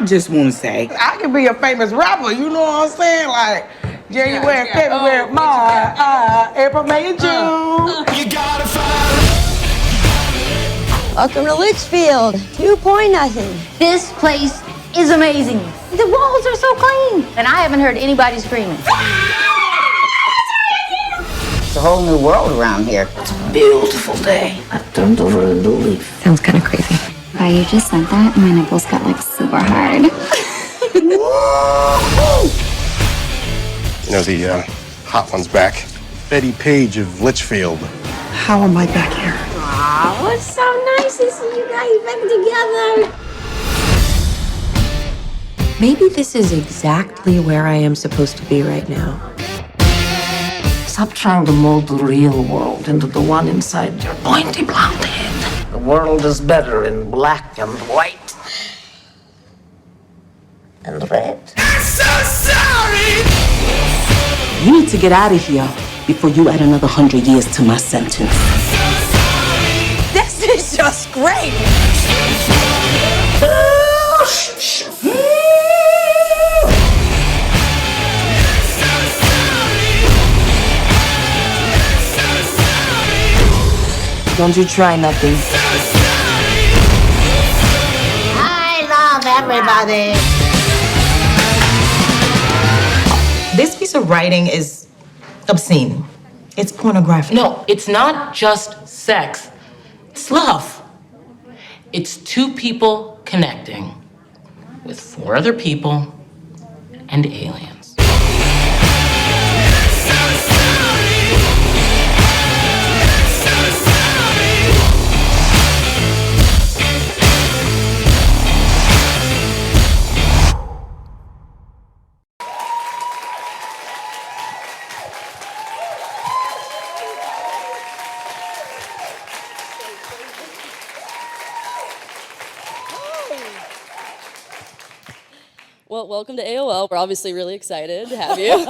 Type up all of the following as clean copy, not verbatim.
just want to say, I could be a famous rapper, you know what I'm saying? Like, January, February, March, April, May, and June. You gotta find. Welcome to Litchfield. 2-0. This place is amazing. The walls are so clean. And I haven't heard anybody screaming. It's a whole new world around here. It's a beautiful day. I turned over a new leaf. Sounds kind of crazy. Wow, you just said that, and my nipples got like super hard. You know, the hot one's back. Betty Page of Litchfield. How am I back here? Oh, it's so nice to see you guys back together. Maybe this is exactly where I am supposed to be right now. Stop trying to mold the real world into the one inside your pointy blonde head. The world is better in black and white. And red. I'm so sorry! You need to get out of here before you add another 100 years to my sentence. This is just great. Don't you try nothing. I love everybody. This piece of writing is obscene. It's pornographic. No, it's not just sex. It's love. It's two people connecting with 4 other people and aliens. Well, welcome to AOL. We're obviously really excited to have you.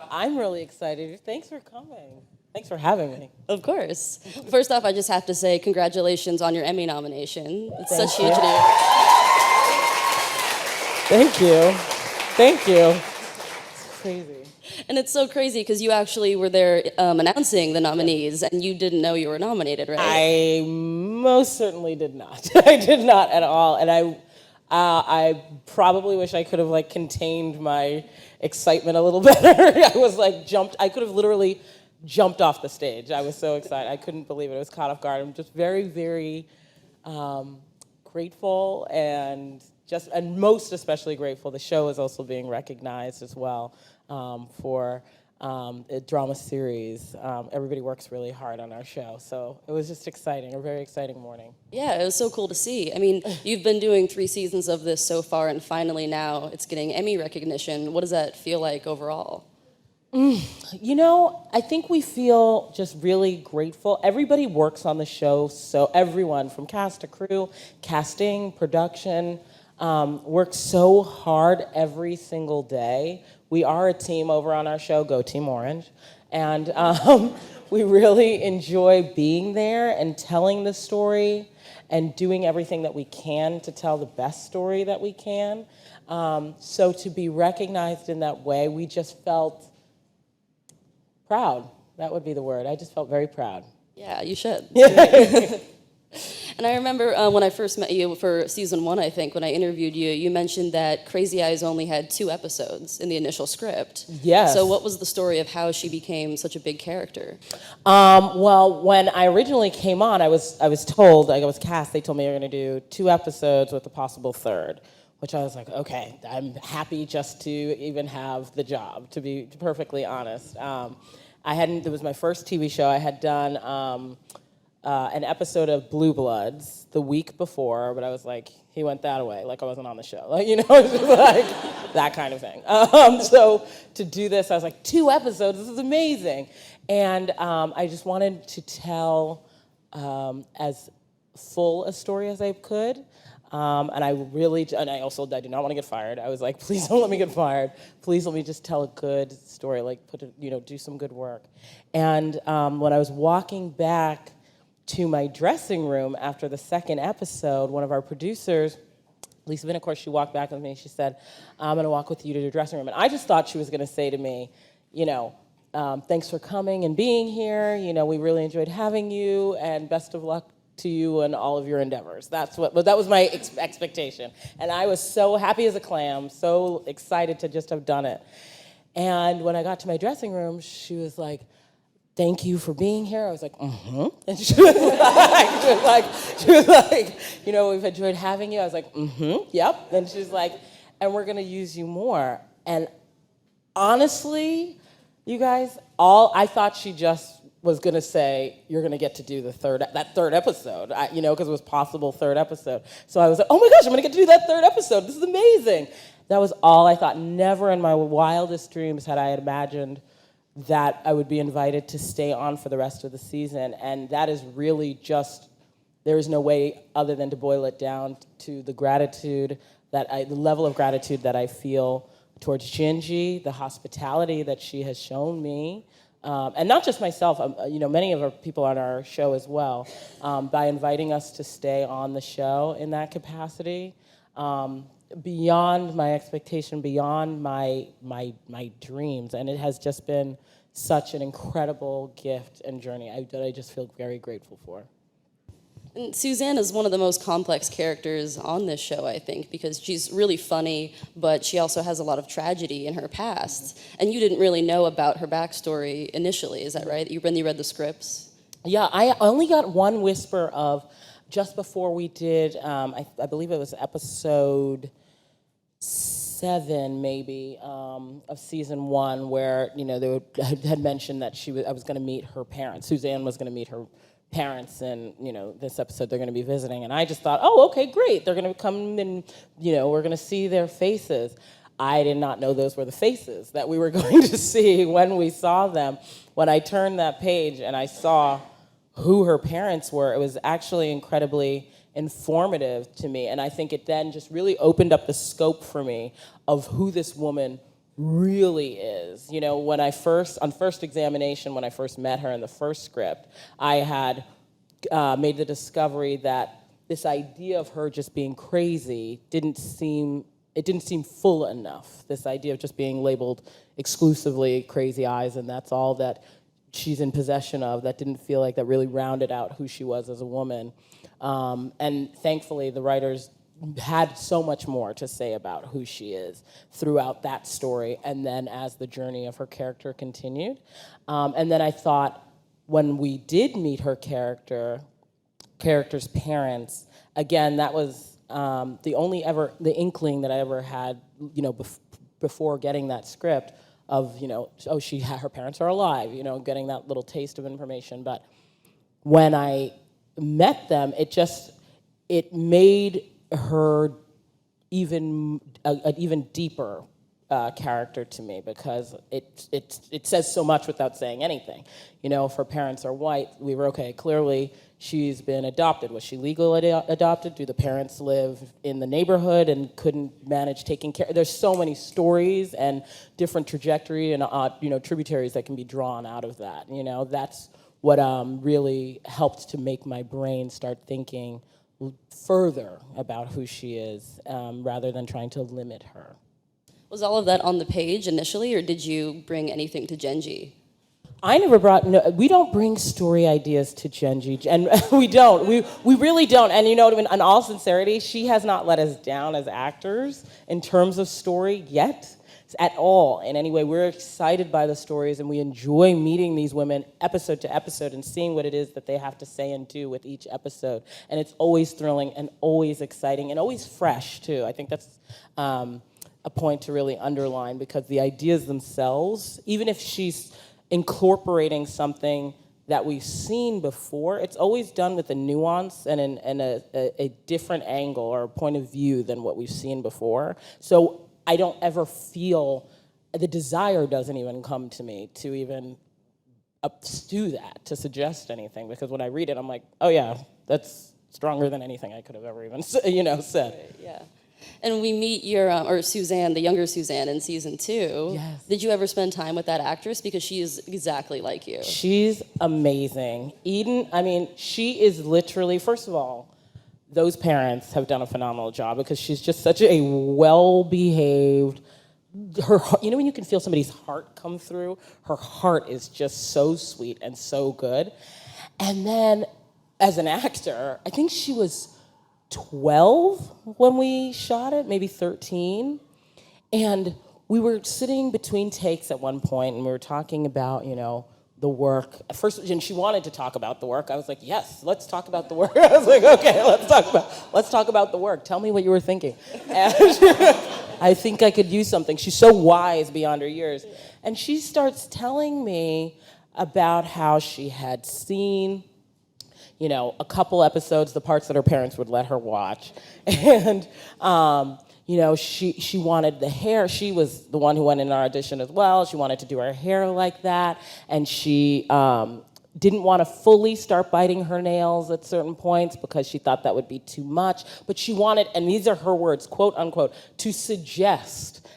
I'm really excited. Thanks for coming. Thanks for having me. Of course. First off, I just have to say congratulations on your Emmy nomination. It's Thank such you. huge news. Thank you. Thank you. It's crazy. And it's so crazy because you actually were there announcing the nominees and you didn't know you were nominated, right? I most certainly did not. I did not at all. And I probably wish I could have like contained my excitement a little better. I was like I could have literally jumped off the stage. I was so excited. I couldn't believe it. I was caught off guard. I'm just very, very grateful and most especially grateful. The show is also being recognized as well for a drama series. Everybody works really hard on our show. So it was just exciting, a very exciting morning. Yeah, it was so cool to see. I mean, you've been doing 3 seasons of this so far, and finally now it's getting Emmy recognition. What does that feel like overall? You know, I think we feel just really grateful. Everybody works on the show, so everyone from cast to crew, casting, production, works so hard every single day. We are a team over on our show, Go Team Orange, and we really enjoy being there and telling the story and doing everything that we can to tell the best story that we can. So to be recognized in that way, we just felt proud. That would be the word. I just felt very proud. Yeah, you should. And I remember when I first met you for season 1, I think, when I interviewed you, you mentioned that Crazy Eyes only had 2 episodes in the initial script. Yes. So what was the story of how she became such a big character? Well, when I originally came on, I was told, I was cast, they told me they were going to do 2 episodes with a possible 3rd, which I was like, okay, I'm happy just to even have the job, to be perfectly honest. It was my first TV show. I had done an episode of Blue Bloods the week before, but I was like, he went that away, like I wasn't on the show. Like, you know, it was like that kind of thing. So to do this, I was like, 2 episodes, this is amazing. And I just wanted to tell as full a story as I could. And I do not want to get fired. I was like, please don't let me get fired. Please let me just tell a good story, like do some good work. And when I was walking back to my dressing room after the 2nd episode, one of our producers Lisa Vinnecourt, she walked back with me and she said, I'm going to walk with you to the dressing room. And I just thought she was going to say to me, thanks for coming and being here. We really enjoyed having you, and best of luck to you and all of your endeavors. That was my expectation. And I was so happy as a clam, so excited to just have done it. And when I got to my dressing room, she was like, thank you for being here. I was like, mm-hmm. And she was like, we've enjoyed having you. I was like, mm-hmm, yep. And she's like, and we're gonna use you more. And honestly, you guys, I thought she just was gonna say, you're gonna get to do that third episode, because it was possible third episode. So I was like, oh my gosh, I'm gonna get to do that third episode. This is amazing. That was all I thought. Never in my wildest dreams had I imagined that I would be invited to stay on for the rest of the season. And that is really just, there is no way other than to boil it down to the gratitude the level of gratitude that I feel towards Gingy, the hospitality that she has shown me, and not just myself, many of our people on our show as well, by inviting us to stay on the show in that capacity. Beyond my expectation, beyond my dreams, and it has just been such an incredible gift and journey that I just feel very grateful for. And Suzanne is one of the most complex characters on this show, I think, because she's really funny, but she also has a lot of tragedy in her past. And you didn't really know about her backstory initially, is that right? When you read the scripts? Yeah, I only got one whisper of, just before we did, I believe it was episode 7 maybe of season 1, where they had mentioned that I was going to meet her parents. Suzanne was going to meet her parents, and this episode they're going to be visiting. And I just thought, oh, okay, great. They're going to come and we're going to see their faces. I did not know those were the faces that we were going to see when we saw them. When I turned that page and I saw who her parents were, it was actually incredibly informative to me. And I think it then just really opened up the scope for me of who this woman really is. On first examination, when I first met her in the first script, I had made the discovery that this idea of her just being crazy didn't seem full enough. This idea of just being labeled exclusively crazy eyes, and that's all that she's in possession of, that didn't feel like that really rounded out who she was as a woman. And thankfully, the writers had so much more to say about who she is throughout that story, and then as the journey of her character continued. And then I thought, when we did meet her character's parents, again, that was the inkling that I ever had, before getting that script of, her parents are alive, getting that little taste of information. But when I met them, it made her an even deeper character to me, because it says so much without saying anything. If her parents are white, we were okay. Clearly, she's been adopted. Was she legally adopted? Do the parents live in the neighborhood and couldn't manage taking care? There's so many stories and different trajectory and tributaries that can be drawn out of that. That's what really helped to make my brain start thinking further about who she is, rather than trying to limit her. Was all of that on the page initially, or did you bring anything to Gingy? I never we don't bring story ideas to Gingy, and we don't. We really don't. And in all sincerity, she has not let us down as actors in terms of story yet, at all, in any way. We're excited by the stories, and we enjoy meeting these women episode to episode and seeing what it is that they have to say and do with each episode. And it's always thrilling and always exciting and always fresh, too. I think that's a point to really underline, because the ideas themselves, even if she's incorporating something that we've seen before, it's always done with a nuance and a different angle or a point of view than what we've seen before. So I don't ever feel, the desire doesn't even come to me to even do that, to suggest anything, because when I read it, I'm like, oh yeah, that's stronger than anything I could have ever even said. Yeah. And we meet your Suzanne, the younger Suzanne, in season 2. Yes. Did you ever spend time with that actress? Because she is exactly like you. She's amazing. Eden, she is literally, first of all, those parents have done a phenomenal job because she's just such a well-behaved, you know when you can feel somebody's heart come through? Her heart is just so sweet and so good. And then as an actor, I think she was 12 when we shot it, maybe 13. And we were sitting between takes at one point and we were talking about, the work. At first, and she wanted to talk about the work. I was like, yes, let's talk about the work. I was like, okay, let's talk about the work. Tell me what you were thinking. And I think I could use something. She's so wise beyond her years. And she starts telling me about how she had seen, a couple episodes, the parts that her parents would let her watch. And, she wanted the hair. She was the one who went in our audition as well. She wanted to do her hair like that. And she didn't want to fully start biting her nails at certain points because she thought that would be too much. But she wanted, and these are her words, quote unquote, to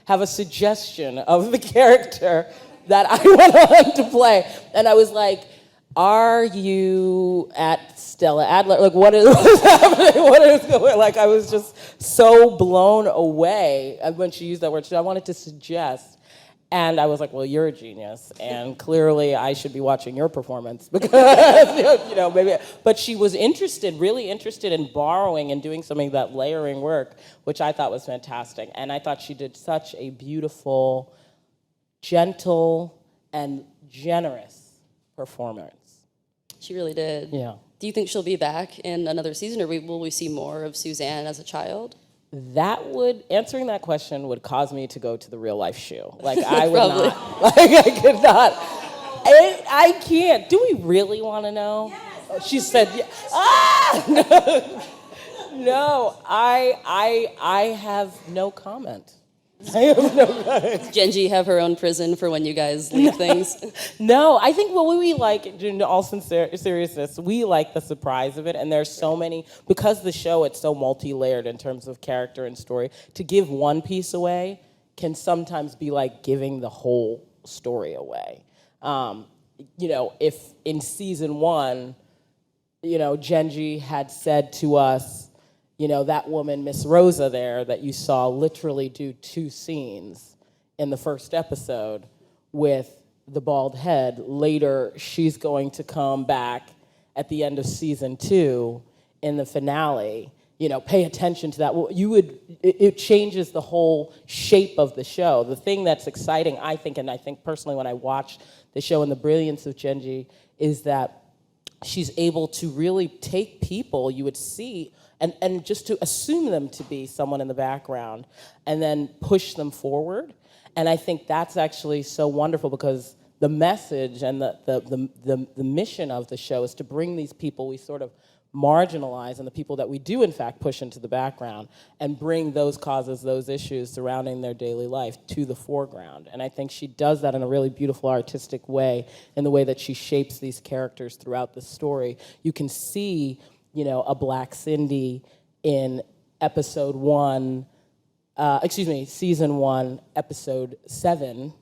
have a suggestion of the character that I went on to play. And I was like, are you at Stella Adler? Like, what is happening? What is going on? Like, I was just so blown away when she used that word. I wanted to suggest. And I was like, well, you're a genius. And clearly I should be watching your performance because, maybe. But she was really interested in borrowing and doing some of that layering work, which I thought was fantastic. And I thought she did such a beautiful, gentle, and generous performance. She really did. Yeah. Do you think she'll be back in another season, or will we see more of Suzanne as a child? Answering that question would cause me to go to the real life shoe. Like, I would not. Like, I could not. I can't. Do we really want to know? Yes. She said, yeah. No, I have no comment. Genji have her own prison for when you guys leak things? No, I think what we like, in all seriousness, we like the surprise of it, and there's so many, because the show, it's so multi-layered in terms of character and story, to give one piece away can sometimes be like giving the whole story away. If in season 1, Genji had said to us, that woman, Miss Rosa there, that you saw literally do 2 scenes in the first episode with the bald head. Later, she's going to come back at the end of season 2 in the finale. Pay attention to that. It changes the whole shape of the show. The thing that's exciting, I think, and I think personally when I watched the show and the brilliance of Genji, is that she's able to really take people you would see and just to assume them to be someone in the background and then push them forward. And I think that's actually so wonderful because the message and the mission of the show is to bring these people we sort of marginalize and the people that we do in fact push into the background and bring those causes, those issues surrounding their daily life to the foreground. And I think she does that in a really beautiful artistic way in the way that she shapes these characters throughout the story. You can see a Black Cindy in season 1, episode 7,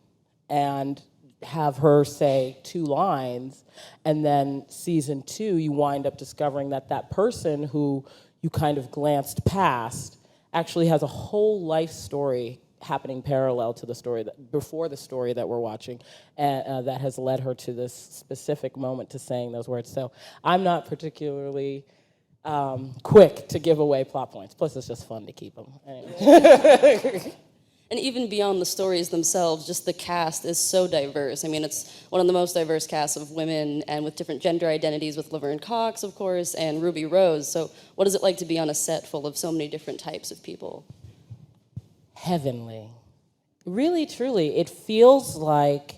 and have her say 2 lines, and then season 2, you wind up discovering that person who you kind of glanced past actually has a whole life story happening parallel to the story before the story that we're watching, and that has led her to this specific moment to saying those words. So I'm not particularly quick to give away plot points. Plus, it's just fun to keep them. Anyway. And even beyond the stories themselves, just the cast is so diverse. I mean, it's one of the most diverse casts of women and with different gender identities, with Laverne Cox, of course, and Ruby Rose. So what is it like to be on a set full of so many different types of people? Heavenly. Really, truly. It feels like,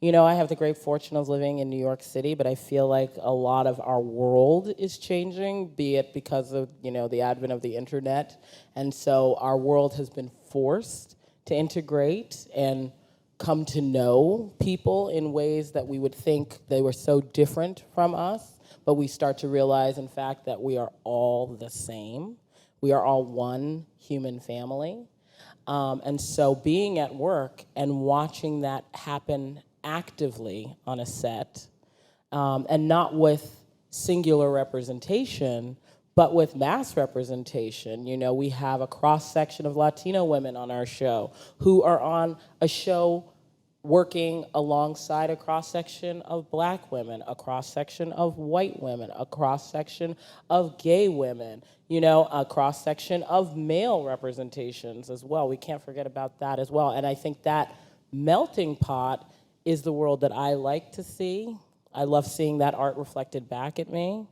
I have the great fortune of living in New York City, but I feel like a lot of our world is changing, be it because of, the advent of the internet. And so our world has been forced to integrate and come to know people in ways that we would think they were so different from us, but we start to realize, in fact, that we are all the same. We are all one human family. And so being at work and watching that happen actively on a set, and not with singular representation, But with mass representation, you know, we have a cross-section of Latino women on our show who are on a show working alongside a cross-section of Black women, a cross-section of white women, a cross-section of gay women, you know, a cross-section of male representations as well. We can't forget about that as well. And I think that melting pot is the world that I like to see. I love seeing that art reflected back at me.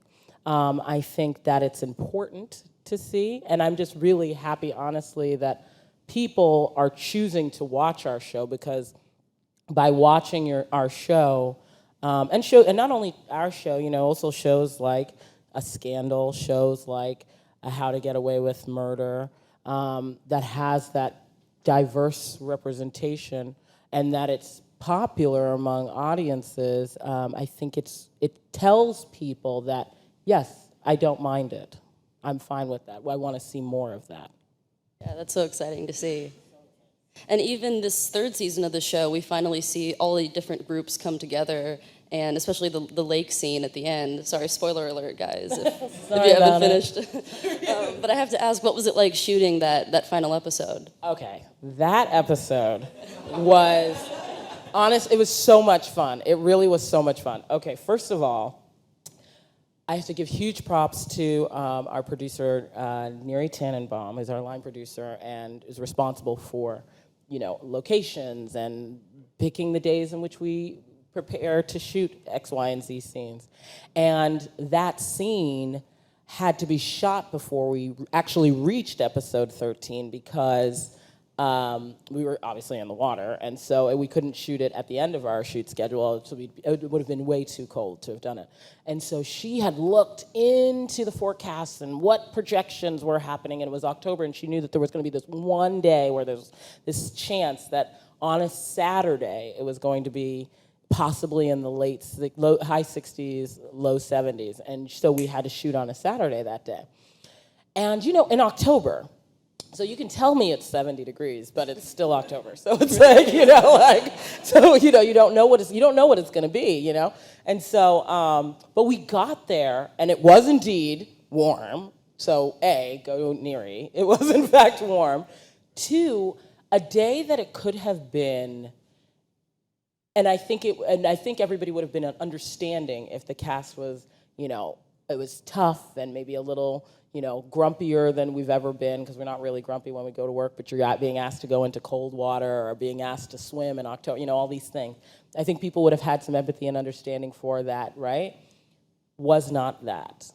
I think that it's important to see, and I'm just really happy, honestly, that people are choosing to watch our show, because by watching our show, and not only our show, you know, also shows like A Scandal, shows like A How to Get Away with Murder, that has that diverse representation, and that it's popular among audiences. I think it tells people that, yes, I don't mind it. I'm fine with that. I want to see more of that. Yeah, that's so exciting to see. And even this third season of the show, we finally see all the different groups come together, and especially the lake scene at the end. Sorry, spoiler alert, guys, if you haven't finished. But I have to ask, what was it like shooting that final episode? Okay, that episode was, honest, it was so much fun. It really was so much fun. Okay, first of all, I have to give huge props to our producer, Neri Tannenbaum, who's our line producer and is responsible for, you know, locations and picking the days in which we prepare to shoot X, Y, and Z scenes. And that scene had to be shot before we actually reached episode 13, because we were obviously in the water, and so we couldn't shoot it at the end of our shoot schedule, so it would have been way too cold to have done it. And so she had looked into the forecasts and what projections were happening, and it was October, and she knew that there was going to be this one day where there's this chance that on a Saturday it was going to be possibly in the high 60s, low 70s, and so we had to shoot on a Saturday that day. And you know, in October, so you can tell me it's 70 degrees, but it's still October. So it's like, you know, like, so, you know, you don't know what it's going to be, you know? And so, but we got there, and it was indeed warm. So A, go Neri, it was in fact warm. 2, a day that it could have been, and I think everybody would have been understanding if the cast was, you know, it was tough and maybe a little, you know, grumpier than we've ever been, because we're not really grumpy when we go to work, but you're being asked to go into cold water or being asked to swim in October, you know, all these things. I think people would have had some empathy and understanding for that, right? Was not that.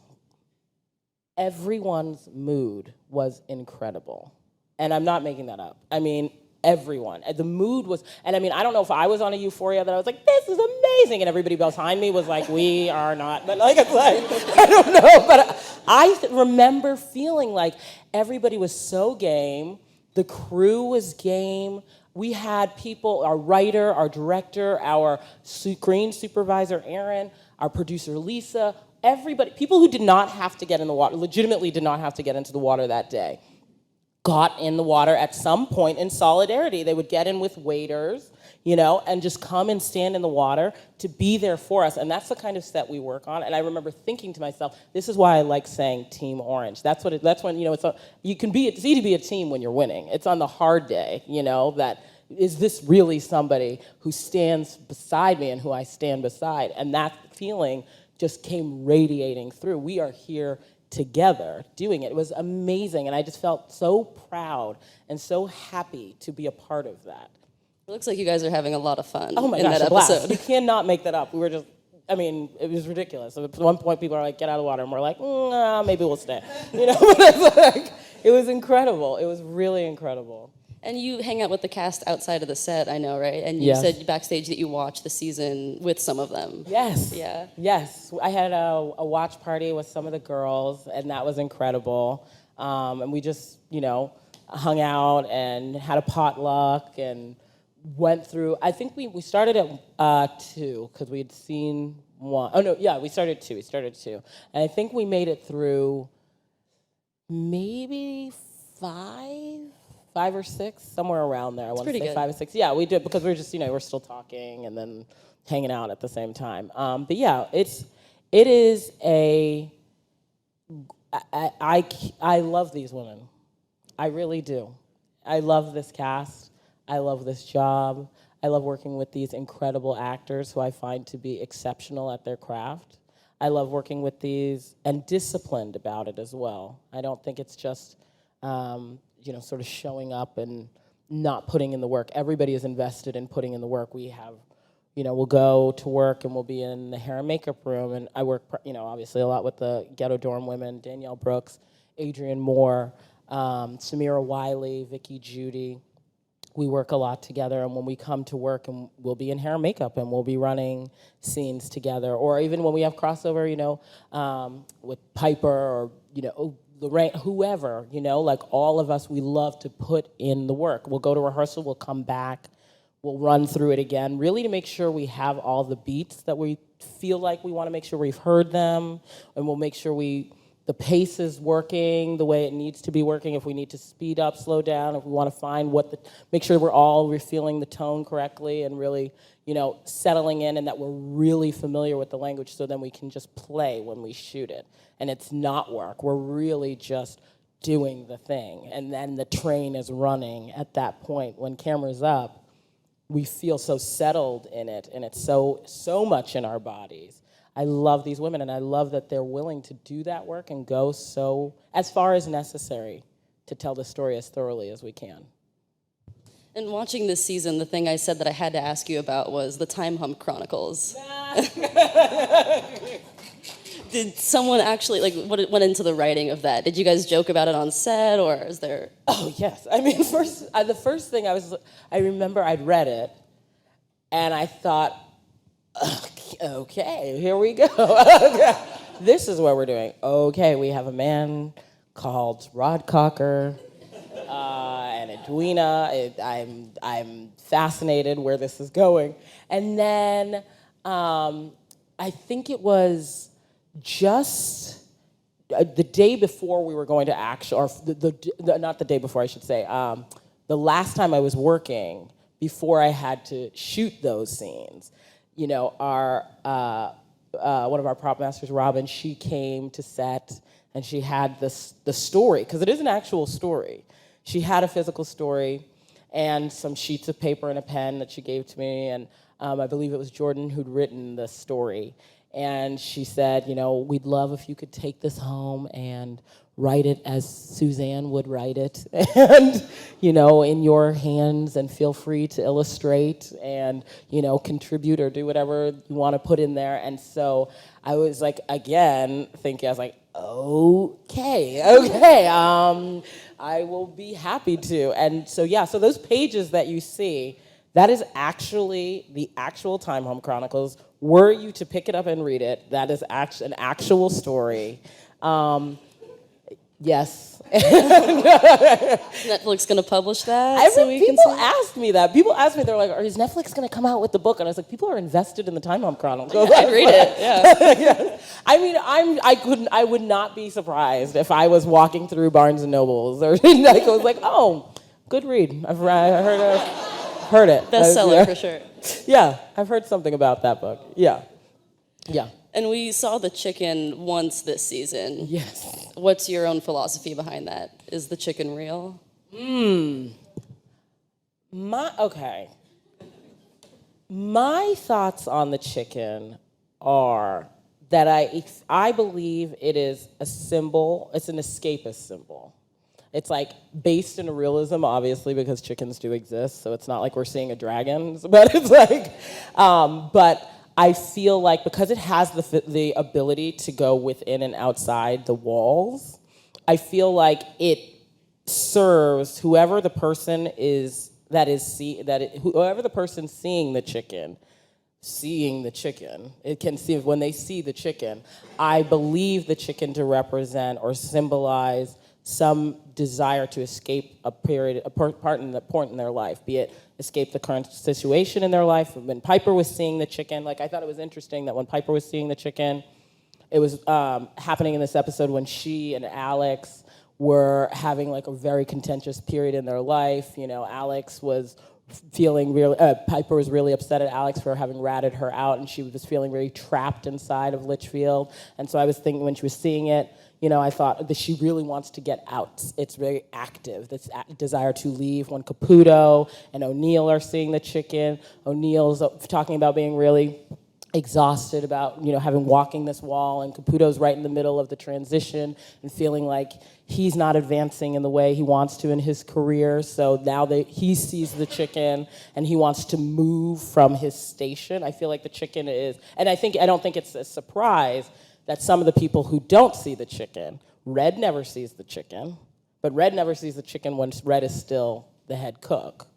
Everyone's mood was incredible. And I'm not making that up. I mean, everyone. The mood was, and I mean, I don't know if I was on a euphoria that I was like, this is amazing, and everybody behind me was like, we are not, but like, it's like, I don't know, but I remember feeling like everybody was so game, the crew was game, we had people, our writer, our director, our screen supervisor, Aaron, our producer, Lisa, everybody, people who did not have to get in the water, legitimately did not have to get into the water that day, got in the water at some point in solidarity. They would get in with waiters, you know, and just come and stand in the water to be there for us. And that's the kind of set we work on. And I remember thinking to myself, this is why I like saying Team Orange. That's when, you know, it's easy to be a team when you're winning. It's on the hard day, you know, that is this really somebody who stands beside me and who I stand beside? And that feeling just came radiating through. We are here together doing it. It was amazing, and I just felt so proud and so happy to be a part of that. It looks like you guys are having a lot of fun in that a blast. episode. You cannot make that up. We were just, I mean, it was ridiculous. At one point, people are like, get out of the water, and we're like, nah, maybe we'll stay. You know, but it's like, it was incredible. It was really incredible. And you hang out with the cast outside of the set, I know, right? And you said backstage that you watched the season with some of them. Yes. Yeah. Yes. I had a watch party with some of the girls, and that was incredible. And we just, you know, hung out and had a potluck and went through, I think we started at 2, because we had seen 1. Oh, no, yeah, we started at 2. And I think we made it through maybe 5 or 6, somewhere around there. I want to say 5 or 6. Yeah, we did, because we were just, you know, we're still talking and then hanging out at the same time. But yeah, it is a I love these women. I really do. I love this cast. I love this job. I love working with these incredible actors who I find to be exceptional at their craft. I love working with these and disciplined about it as well. I don't think it's just, sort of showing up and not putting in the work. Everybody is invested in putting in the work. We have, we'll go to work and we'll be in the hair and makeup room, and I work, obviously a lot with the Ghetto Dorm women, Danielle Brooks, Adrienne Moore, Samira Wiley, Vicky Judy. We work a lot together, and when we come to work, and we'll be in hair and makeup, and we'll be running scenes together, or even when we have crossover, with Piper or Lorraine, whoever, like all of us, we love to put in the work. We'll go to rehearsal, we'll come back, we'll run through it again, really to make sure we have all the beats that we feel like we want to make sure we've heard them, and we'll make sure the pace is working the way it needs to be working. If we need to speed up, slow down, if we want to find make sure we're feeling the tone correctly and really, settling in, and that we're really familiar with the language, so then we can just play when we shoot it. And it's not work. We're really just doing the thing. And then the train is running at that point. When camera's up, we feel so settled in it, and it's so much in our bodies. I love these women, and I love that they're willing to do that work and go as far as necessary to tell the story as thoroughly as we can. And watching this season, the thing I said that I had to ask you about was the Time Hump Chronicles. Did someone actually, what went into the writing of that? Did you guys joke about it on set, or is there? Oh, yes. I mean, the first thing I remember I'd read it, and I thought, okay, here we go. This is what we're doing. Okay, we have a man called Rod Cocker and Edwina. I'm fascinated where this is going. And then I think it was just the day before we were going to or not the day before, I should say. The last time I was working, before I had to shoot those scenes, our one of our prop masters, Robin, she came to set, and she had the story, because it is an actual story. She had a physical story and some sheets of paper and a pen that she gave to me, and I believe it was Jordan who'd written the story. And she said, we'd love if you could take this home and write it as Suzanne would write it, and, in your hands, and feel free to illustrate and, contribute or do whatever you want to put in there. And so I was again, thinking, I was like, okay, I will be happy to. And so, so those pages that you see, that is actually the actual Time Home Chronicles. Were you to pick it up and read it, that is an actual story. Yes. Is Netflix going to publish that? People ask me that. People ask me, they're like, is Netflix going to come out with the book? And I was like, people are invested in the Time Home Chronicles. I'd read it, yeah. Yeah. I mean, I would not be surprised if I was walking through Barnes & Nobles or I was like, oh, good read. I've heard it. Bestseller for sure. Yeah, I've heard something about that book. Yeah. And we saw the chicken once this season. Yes. What's your own philosophy behind that? Is the chicken real? Okay. My thoughts on the chicken are that I believe it is a symbol. It's an escapist symbol. It's based in realism, obviously, because chickens do exist. So it's not like we're seeing a dragon, but it's but I feel like because it has the ability to go within and outside the walls, I feel like it serves whoever the person is whoever the person seeing the chicken, it can see when they see the chicken. I believe the chicken to represent or symbolize some desire to escape a point in their life, be it escape the current situation in their life. When Piper was seeing the chicken, I thought it was interesting that when Piper was seeing the chicken, it was happening in this episode when she and Alex were having a very contentious period in their life. Alex was feeling really, Piper was really upset at Alex for having ratted her out, and she was feeling really trapped inside of Litchfield. And so I was thinking when she was seeing it, I thought that she really wants to get out. It's very active, this desire to leave. When Caputo and O'Neill are seeing the chicken, O'Neill's talking about being really exhausted about, having walking this wall, and Caputo's right in the middle of the transition and feeling like he's not advancing in the way he wants to in his career. So now he sees the chicken and he wants to move from his station. I feel like the chicken is, and I don't think it's a surprise that some of the people who don't see the chicken, Red never sees the chicken, but Red never sees the chicken when Red is still the head cook.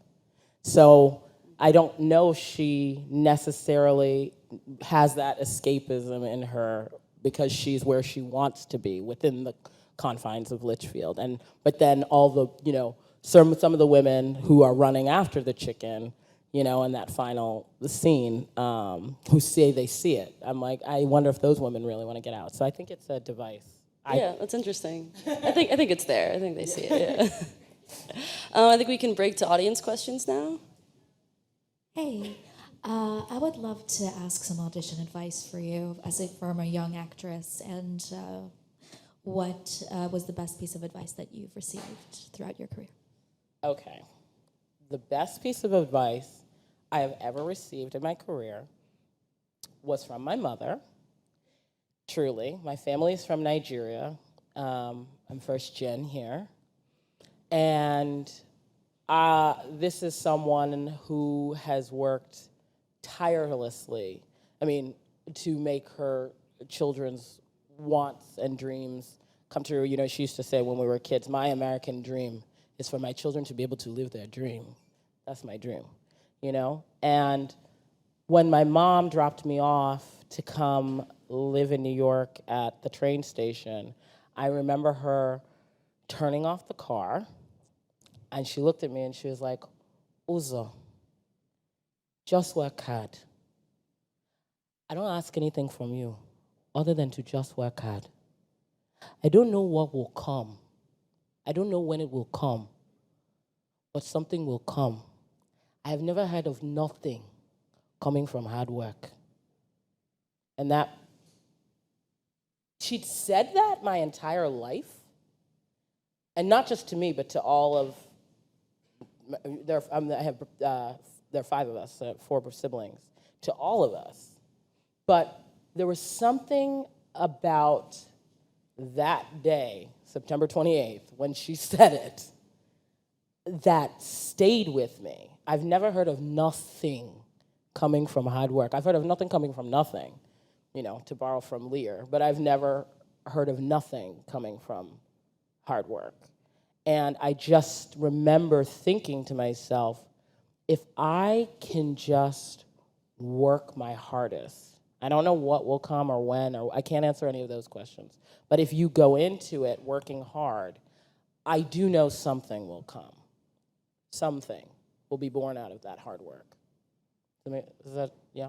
So I don't know if she necessarily has that escapism in her because she's where she wants to be within the confines of Litchfield. But then all the, some of the women who are running after the chicken, in that final scene, who say they see it. I'm like, I wonder if those women really want to get out. So I think it's a device. Yeah, that's interesting. I think it's there. I think they see it, yeah. I think we can break to audience questions now. Hey, I would love to ask some audition advice for you as a former young actress, and what was the best piece of advice that you've received throughout your career? Okay. The best piece of advice I have ever received in my career was from my mother. Truly. My family is from Nigeria. I'm first gen here. And this is someone who has worked tirelessly, to make her children's wants and dreams come true. She used to say when we were kids, my American dream is for my children to be able to live their dream. That's my dream, And when my mom dropped me off to come live in New York at the train station, I remember her turning off the car, and she looked at me and she was like, Uzo, just work hard. I don't ask anything from you other than to just work hard. I don't know what will come. I don't know when it will come, but something will come. I have never heard of nothing coming from hard work. And she'd said that my entire life, and not just to me, but to all of, there are 5 of us, 4 siblings, to all of us. But there was something about that day, September 28th, when she said it, that stayed with me. I've never heard of nothing coming from hard work. I've heard of nothing coming from nothing, to borrow from Lear, but I've never heard of nothing coming from hard work. And I just remember thinking to myself, if I can just work my hardest, I don't know what will come or when, or I can't answer any of those questions, but if you go into it working hard, I do know something will come. Something will be born out of that hard work. Is that, yeah?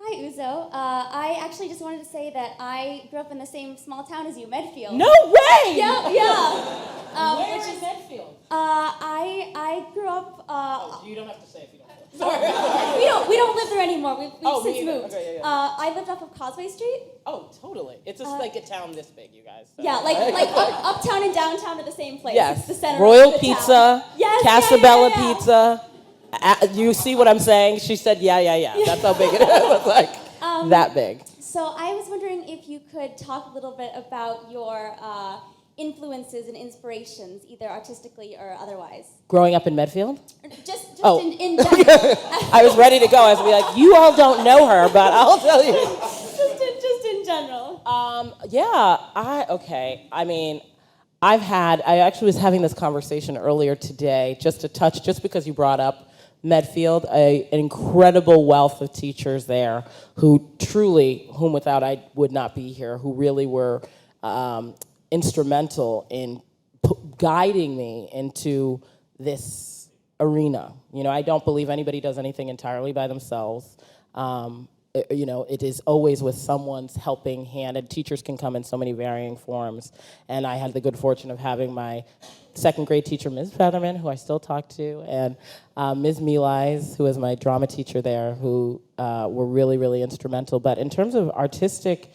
Hi, Uzo. I actually just wanted to say that I grew up in the same small town as you, Medfield. No way! Yeah. Where is Medfield? I grew up. You don't have to say if you don't. Sorry. we don't live there anymore. We've since moved. Okay, yeah. I lived off of Causeway Street. Oh, totally. It's just like a town this big, you guys. So. Yeah, like uptown and downtown are the same place. Yes. It's the center Royal of the Pizza. Town. Yes. Casabella Pizza. You see what I'm saying? She said, yeah. That's how big it is. It's like that big. So I was wondering if you could talk a little bit about your influences and inspirations, either artistically or otherwise. Growing up in Medfield? Just in general. I was ready to go. I was going to be like, you all don't know her, but I'll tell you. just in general. I actually was having this conversation earlier today, just because you brought up Medfield, an incredible wealth of teachers there who truly, whom without I would not be here, who really were instrumental in guiding me into this arena. I don't believe anybody does anything entirely by themselves. it is always with someone's helping hand, and teachers can come in so many varying forms. And I had the good fortune of having my second grade teacher, Ms. Featherman, who I still talk to, and Ms. Melise, who was my drama teacher there, who were really, really instrumental. But in terms of artistic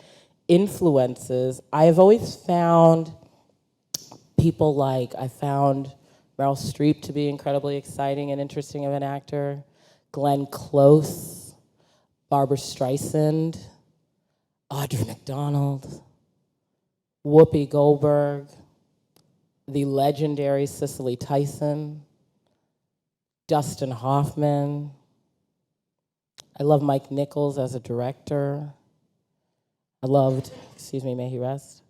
influences, I have always found people like, I found Meryl Streep to be incredibly exciting and interesting of an actor, Glenn Close, Barbara Streisand, Audrey McDonald, Whoopi Goldberg, the legendary Cicely Tyson, Dustin Hoffman. I love Mike Nichols as a director. I loved, may he rest,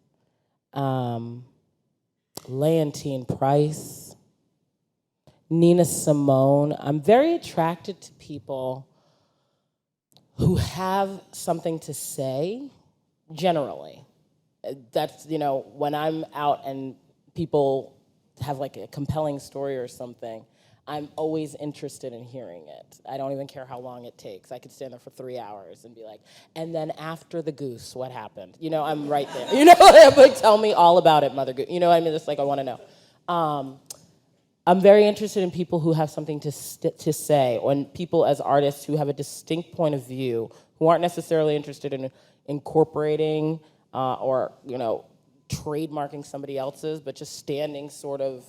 Leontine Price, Nina Simone. I'm very attracted to people who have something to say, generally. That's, when I'm out and people have like a compelling story or something, I'm always interested in hearing it. I don't even care how long it takes. I could stand there for 3 hours and be like, and then after the goose, what happened? I'm right there. Like, tell me all about it, Mother Goose. It's like, I want to know. I'm very interested in people who have something to say, and people as artists who have a distinct point of view, who aren't necessarily interested in incorporating or, trademarking somebody else's, but just standing sort of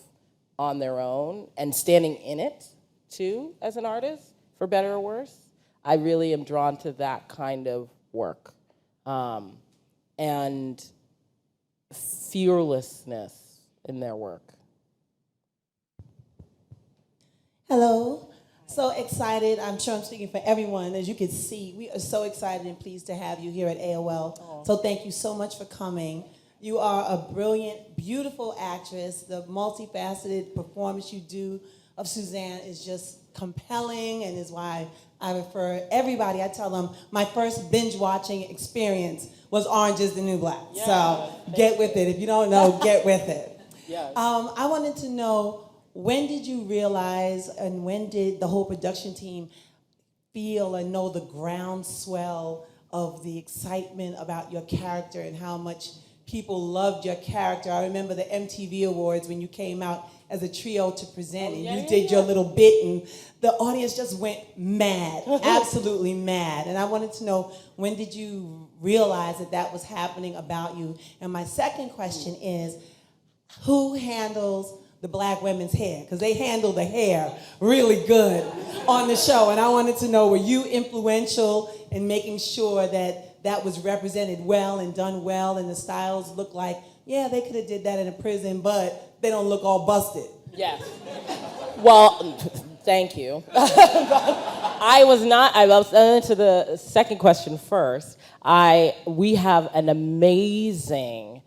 on their own and standing in it, too, as an artist, for better or worse. I really am drawn to that kind of work. And fearlessness in their work. Hello. So excited. I'm sure I'm speaking for everyone. As you can see, we are so excited and pleased to have you here at AOL. Aww. So thank you so much for coming. You are a brilliant, beautiful actress. The multifaceted performance you do of Suzanne is just compelling, and is why I refer everybody. I tell them my first binge-watching experience was Orange is the New Black. Yeah, so get with it. If you don't know, get with it. Yes. I wanted to know, when did you realize, and when did the whole production team feel and know the groundswell of the excitement about your character and how much people loved your character? I remember the MTV Awards when you came out as a trio to present, and you did your little bit, and the audience just went mad, absolutely mad. And I wanted to know, when did you realize that that was happening about you? And my second question is, who handles the black women's hair? Because they handle the hair really good on the show. And I wanted to know, were you influential in making sure that that was represented well and done well, and the styles look like, yeah, they could have did that in a prison, but they don't look all busted? Yes. Well, thank you. I was into the second question first. We have an amazing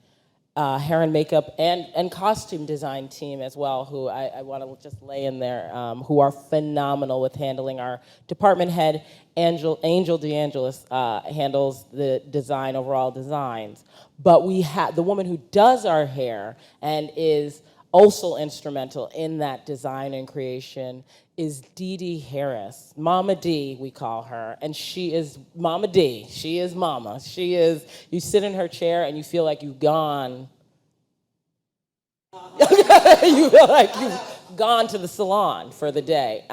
hair and makeup and costume design team as well, who I want to just lay in there, who are phenomenal with handling. Our department head, Angel DeAngelis, handles the design, overall designs. But we have the woman who does our hair and is also instrumental in that design and creation is Dee Dee Harris. Mama D, we call her. And she is Mama D. She is Mama. She is, you sit in her chair and you feel like you've gone. You feel like you've gone to the salon for the day.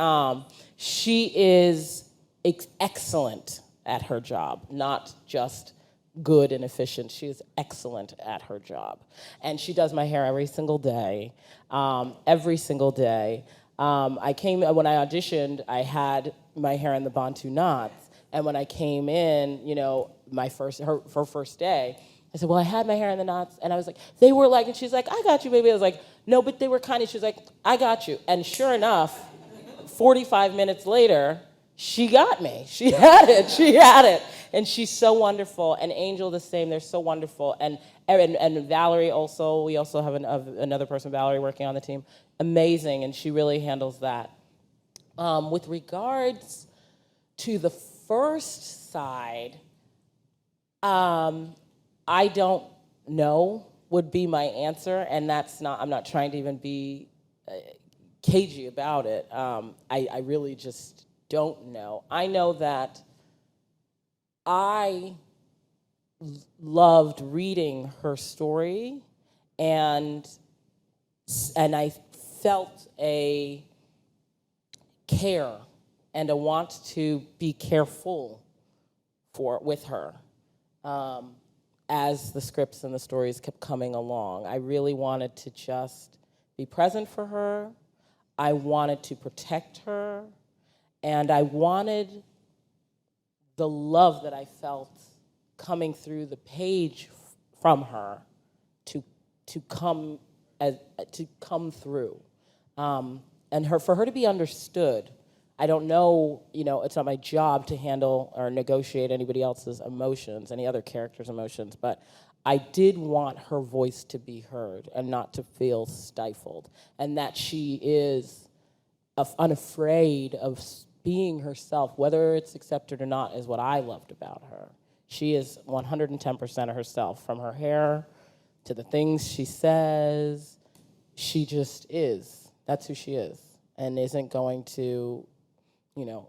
She is excellent at her job, not just good and efficient. She is excellent at her job. And she does my hair every single day. Every single day. When I auditioned, I had my hair in the Bantu knots. And when I came in, her first day, I said, well, I had my hair in the knots. And I was like, they were like, and she's like, I got you, baby. I was like, no, but they were kind of, she was like, I got you. And sure enough, 45 minutes later, she got me. She had it. And she's so wonderful. And Angel the same, they're so wonderful. And Valerie also, we also have another person, Valerie, working on the team. Amazing, and she really handles that. With regards to the first side, I don't know would be my answer, and I'm not trying to even be cagey about it. I really just don't know. I know that I loved reading her story, and I felt a care and a want to be careful with her as the scripts and the stories kept coming along. I really wanted to just be present for her. I wanted to protect her, and I wanted the love that I felt coming through the page from her to come through, and for her to be understood. I don't know, it's not my job to handle or negotiate anybody else's emotions, any other character's emotions, but I did want her voice to be heard and not to feel stifled, and that she is unafraid of being herself, whether it's accepted or not, is what I loved about her. She is 110% of herself, from her hair to the things she says. She just is. That's who she is, and isn't going to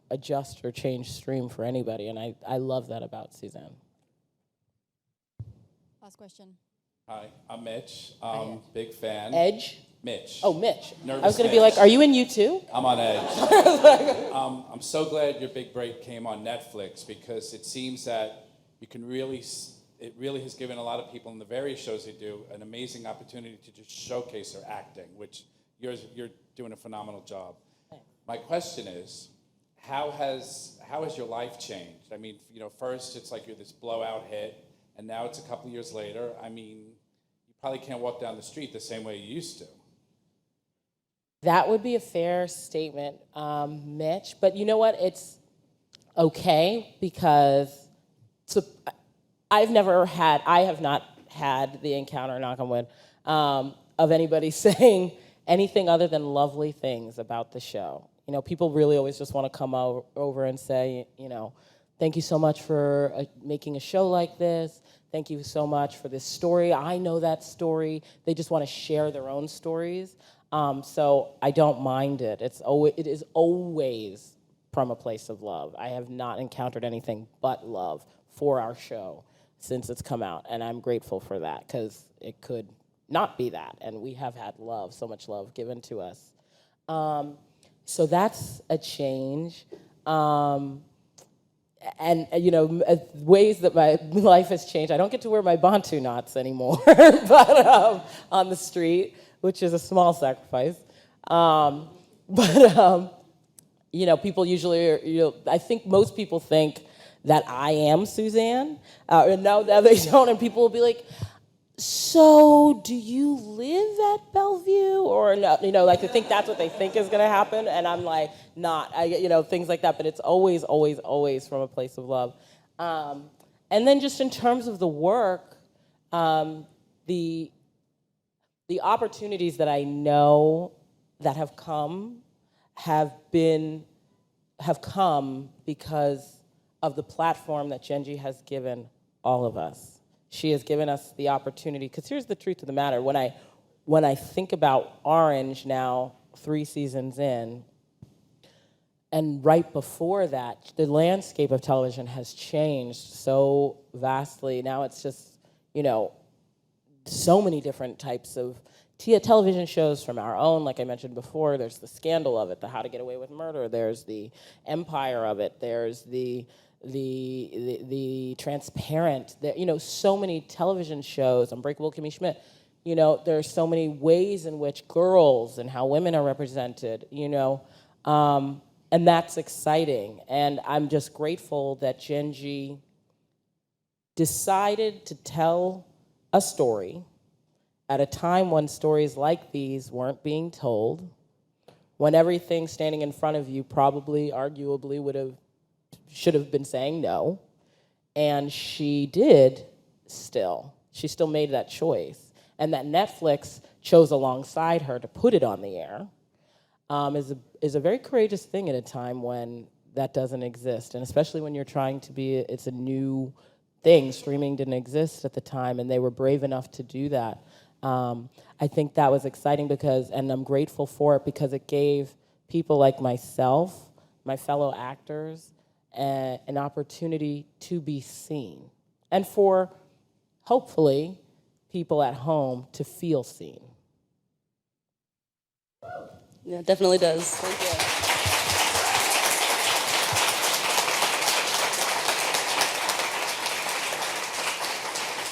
adjust or change stream for anybody, and I love that about Suzanne. Last question. Hi, I'm Mitch. Big fan. Edge? Mitch. Oh, Mitch. Nervous I was going to Mitch. be like, are you in U2? I'm on Edge. I'm so glad your big break came on Netflix, because it seems that you can it really has given a lot of people in the various shows they do an amazing opportunity to just showcase their acting, which you're doing a phenomenal job. My question is, how has your life changed? I mean, first it's like you're this blowout hit, and now it's a couple of years later. I mean, you probably can't walk down the street the same way you used to. That would be a fair statement, Mitch. But you know what? It's okay, because I have not had the encounter, knock on wood, of anybody saying anything other than lovely things about the show. People really always just want to come over and say, thank you so much for making a show like this. Thank you so much for this story. I know that story. They just want to share their own stories. So I don't mind it. It is always from a place of love. I have not encountered anything but love for our show since it's come out, and I'm grateful for that, because it could not be that, and we have had love, so much love given to us. So that's a change. And ways that my life has changed. I don't get to wear my Bantu knots anymore, but on the street, which is a small sacrifice. People usually, I think most people think that I am Suzanne, and now they don't, and people will be like, so do you live at Bellevue? Or no, I think that's what they think is gonna happen, and I'm like, not, things like that, but it's always, always, always from a place of love. And then just in terms of the work, the opportunities that I know that have come because of the platform that Genji has given all of us. She has given us the opportunity, because here's the truth of the matter. When I think about Orange now, 3 seasons in, and right before that, the landscape of television has changed so vastly. Now it's just, so many different types of television shows from our own, like I mentioned before. There's the Scandal of it, the How to Get Away with Murder. There's the Empire of it. There's the Transparent. So many television shows. Unbreakable Kimmy Schmidt. There's so many ways in which girls and how women are represented. And that's exciting. And I'm just grateful that Genji decided to tell a story at a time when stories like these weren't being told, when everything standing in front of you probably, arguably, should have been saying no. And she did still. She still made that choice. And that Netflix chose alongside her to put it on the air is a very courageous thing at a time when that doesn't exist. And especially when you're trying to it's a new thing. Streaming didn't exist at the time, and they were brave enough to do that. I think that was exciting and I'm grateful for it, because it gave people like myself, my fellow actors, an opportunity to be seen, and for, hopefully, people at home to feel seen. Yeah, it definitely does. Thank you.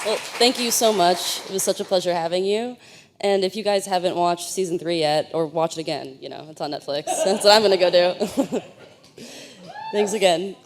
Well, thank you so much. It was such a pleasure having you. And if you guys haven't watched season 3 yet, or watch it again, you know, it's on Netflix. That's what I'm gonna go do. Thanks again.